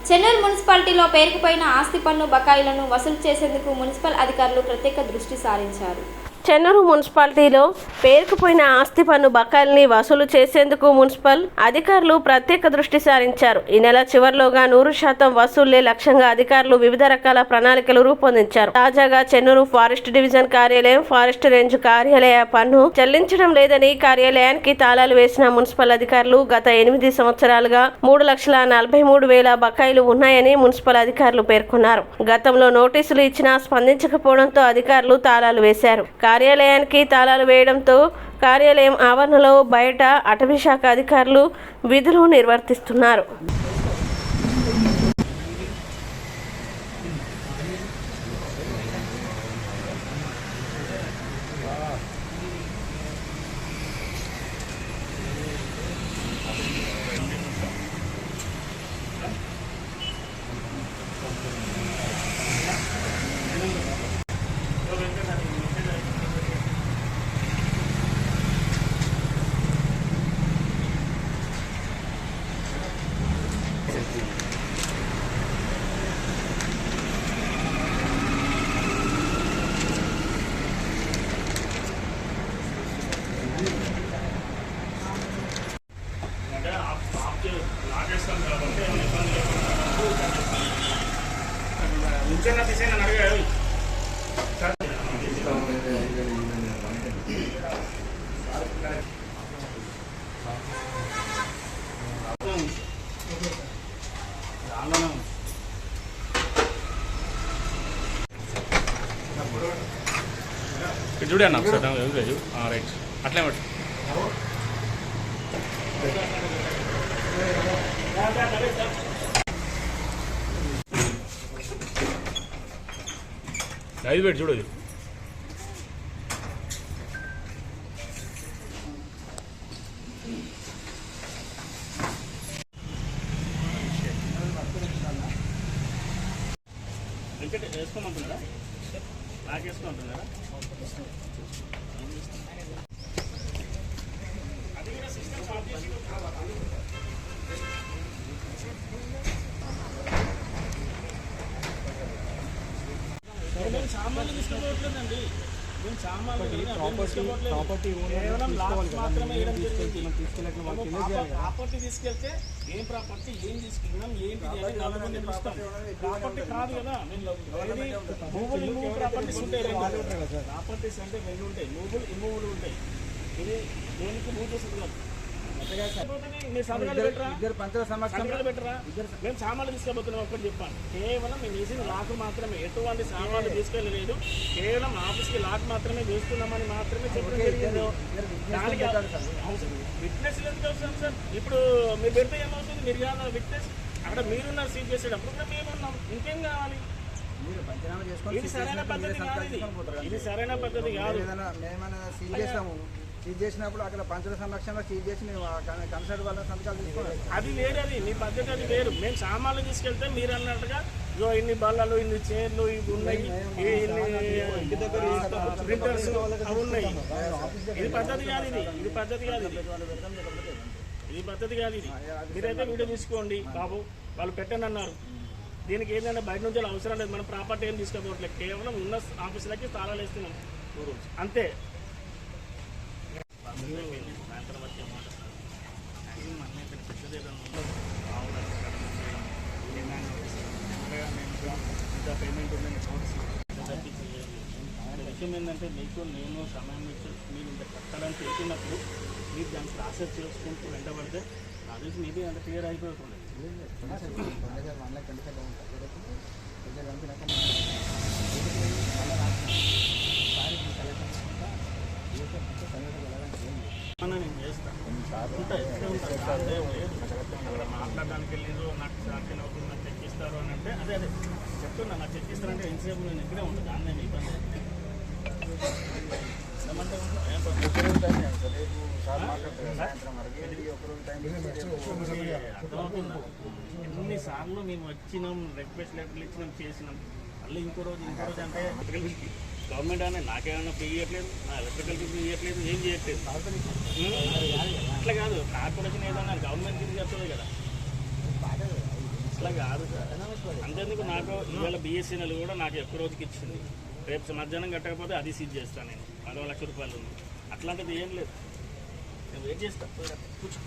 చెన్నూరు మున్సిపాలిటీలో పేరుకుపోయిన ఆస్తి పన్ను బకాయిలను వసూలు చేసేందుకు మున్సిపల్ అధికారులు ప్రత్యేక దృష్టి సారించారు. చెన్నూరు మున్సిపాలిటీలో పేరుకుపోయిన ఆస్తి పన్ను బకాయిల్ని వసూలు చేసేందుకు మున్సిపల్ అధికారులు ప్రత్యేక దృష్టి సారించారు. ఈ నెల చివరిలోగా 100% వసూళ్లే లక్ష్యంగా అధికారులు వివిధ రకాల ప్రణాళికలు రూపొందించారు. తాజాగా చెన్నూరు ఫారెస్ట్ డివిజన్ కార్యాలయం, ఫారెస్ట్ రేంజ్ కార్యాలయ పన్ను చెల్లించడం లేదని కార్యాలయానికి తాళాలు వేసిన మున్సిపల్ అధికారులు గత 8 సంవత్సరాలుగా 3,43,000 బకాయిలు ఉన్నాయని మున్సిపల్ అధికారులు పేర్కొన్నారు. గతంలో నోటీసులు ఇచ్చినా స్పందించకపోవడంతో అధికారులు తాళాలు వేశారు. కార్యాలయానికి తాళాలు వేయడంతో కార్యాలయం ఆవరణలో, బయట అటవీ శాఖ అధికారులు విధులు నిర్వర్తిస్తున్నారు. చూడండి ఒకసారి రైట్ అట్లే బట్టి ఐదు పెట్టి చూడదు. వేసుకోమంటున్నారా? నాకు వేసుకోమంటున్నారా? అది కూడా సిస్టమ్ స్టార్ట్ చేసి మేము సామాన్లు తీసుకోవట్లేదండి. మేము సామాన్లు కేవలం లాస్ట్ మాత్రమే వేయడం జరిగింది. ప్రాపర్టీ తీసుకెళ్తే ఏం ప్రాపర్టీ, ఏం తీసుకున్నాం, ఏంటి నలుగురిని చూస్తాం. ప్రాపర్టీ కాదు కదా. మూవబుల్ ఇమూవబుల్ ప్రాపర్టీస్ ఉంటాయి. ప్రాపర్టీస్ అంటే రెండు ఉంటాయి, మూవబుల్ ఇమూవబుల్ ఉంటాయి. ఇది దేనికి మూవ్ చేస్తుంది కాదు. మీరు సంతకాలు పెట్టరా? మేము సామాన్లు తీసుకెళ్ళిపోతున్నాం. ఒక్కటి చెప్పాను, కేవలం మేము వేసిన లాక్ మాత్రమే, ఎటువంటి సామాన్లు తీసుకెళ్ళలేదు. కేవలం ఆఫీస్కి లాక్ మాత్రమే వేస్తున్నామని మాత్రమే చెప్పడం జరిగింది. దానికి విట్నెస్ ఎందుకు అవసరం సార్? ఇప్పుడు మీరు పెడితే ఏమవుతుంది? మీరు కాదు విట్నెస్. అక్కడ మీరున్నారు సీజ్ చేసేటప్పుడు కూడా మేమున్నాం. ఇంకేం కావాలి? ఇది సరైన పద్ధతి కాదు. ఇది సరైన పద్ధతి కాదు. సీజ్ చేసినప్పుడు అక్కడ పంచుల సంరక్షణలో సీజ్ చేసి మేము కన్సల్ట్ వాళ్ళ సంతకాలు తీసుకోవాలి. అది వేరు, అది మీ పద్ధతి, అది వేరు. మేము సామాన్లు తీసుకెళ్తే మీరు అన్నట్టుగా ఇన్ని బల్లలు, ఇన్ని చైర్లు, ఇవి ఉన్నాయి, ప్రింటర్స్ అవి ఉన్నాయి. ఇది పద్ధతి కాదు. ఇది పద్ధతి కాదు. ఇది పద్ధతి కాదు. ఇది మీరైతే వీడియో తీసుకోండి బాబు, వాళ్ళు పెట్టండి అన్నారు. దీనికి ఏంటంటే బయట నుంచి అవసరం లేదు. మనం ప్రాపర్టీ ఏం తీసుకోవట్లేదు, కేవలం ఉన్న ఆఫీసులకి తాళాలు వేస్తున్నాం అంతే. సాయంత్రం వచ్చే మాట పెద్దది ఇంకా పేమెంట్ ఉందని విషయం ఏంటంటే మీకు నేను సమయం ఇచ్చి మీరు ఇంత కట్టాలని తెలిసినప్పుడు మీరు దాన్ని ప్రాసెస్ చేసుకుంటూ వెంటబడితే నా తెలిసి మీది అంత క్లియర్ అయిపోతుంది. నేను చేస్తాను మాట్లాడడానికి వెళ్ళిందో నాకు సాధ్యం అవుతుంది, నాకు చెక్కిస్తారు అని అంటే అదే చెప్తున్నా. నాకు చెక్కిస్తారంటే ఎంతసేపు నేను ఇక్కడే ఉంటుంది. దాన్ని నేను ఇబ్బంది అర్థమవుతుందా? ఎన్నిసార్లు మేము వచ్చినాం, రిక్వెస్ట్ లెటర్లు ఇచ్చినాం, చేసినాం. మళ్ళీ ఇంకో రోజు అంటే గవర్నమెంట్ అనేది నాకేమైనా పే ఇవ్వట్లేదు, నా ఎలక్ట్రికల్ బిల్ ఇవ్వట్లేదు, ఏం చేయట్లేదు. అట్లా కాదు, కార్పొరేషన్ ఏదన్నా గవర్నమెంట్ కింద చేస్తుంది కదా. అట్లా కాదు సార్. అంతేందుకు నాకు ఇవాళ బిఎస్ఎన్ఎల్ కూడా నాకు ఎక్కువ రోజుకి ఇచ్చింది. రేపు మధ్యాహ్నం కట్టకపోతే అది సీజ్ చేస్తాను నేను. 40 లక్షల రూపాయలు ఉంది. అట్లాంటిది ఏం లేదు. నేను వెయిట్ చేస్తాను. కూర్చో.